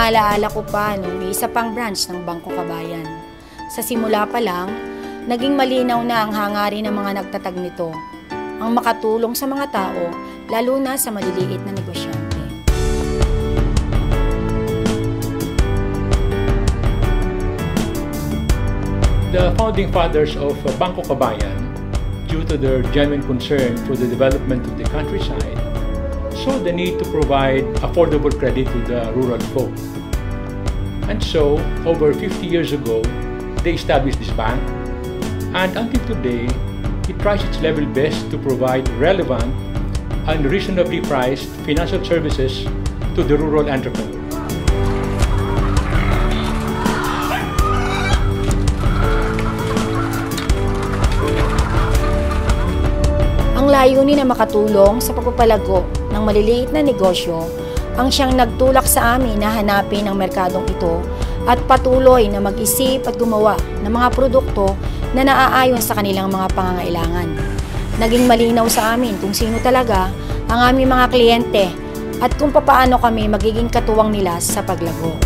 Naalaala ko pa nung may isa pang branch ng Bangko Kabayan. Sa simula pa lang, naging malinaw na ang hangarin ng mga nagtatag nito, ang makatulong sa mga tao, lalo na sa maliliit na negosyante. The founding fathers of Bangko Kabayan, due to their genuine concern for the development of the countryside, saw the need to provide affordable credit to the rural folk. And so, over 50 years ago, they established this bank, and until today, it tries its level best to provide relevant and reasonably priced financial services to the rural entrepreneur. Ang layunin na makatulong sa pagpapalago ng maliliit na negosyo ang siyang nagtulak sa amin na hanapin ang merkadong ito at patuloy na mag-isip at gumawa ng mga produkto na naaayon sa kanilang mga pangangailangan. Naging malinaw sa amin kung sino talaga ang aming mga kliyente at kung papaano kami magiging katuwang nila sa paglago.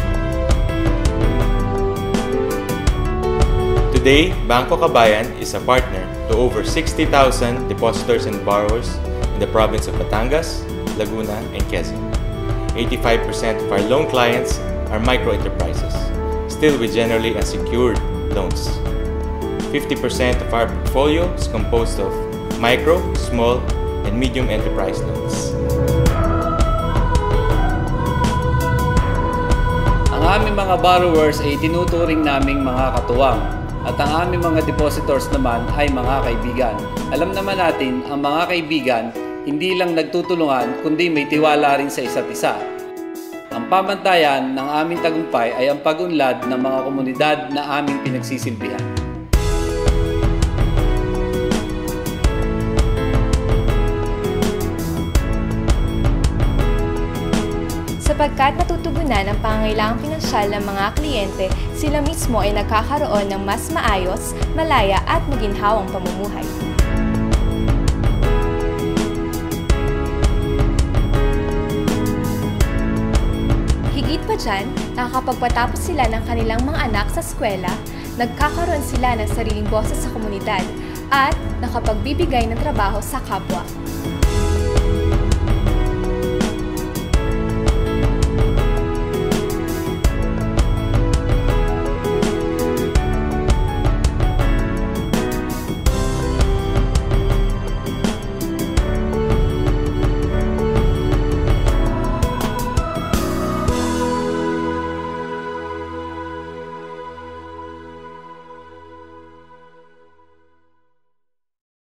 Today, Bangko Kabayan is a partner to over 60,000 depositors and borrowers in the province of Batangas, Laguna, and Quezon. 85% of our loan clients are micro-enterprises, still with generally unsecured loans. 50% of our portfolio is composed of micro, small, and medium enterprise loans. Ang aming mga borrowers ay tinuturing naming mga katuwang at ang aming mga depositors naman ay mga kaibigan. Alam naman natin, ang mga kaibigan hindi lang nagtutulungan kundi may tiwala rin sa isa't isa. Ang pamantayan ng aming tagumpay ay ang pag-unlad ng mga komunidad na aming pinagsisilbihan. Sapagkat natutugunan ang pangangailangang pinansyal ng mga kliyente, sila mismo ay nagkakaroon ng mas maayos, malaya at maginhawang pamumuhay. Higit pa dyan, nakakapagpatapos sila ng kanilang mga anak sa eskwela, nagkakaroon sila ng sariling boses sa komunidad, at nakapagbibigay ng trabaho sa kapwa.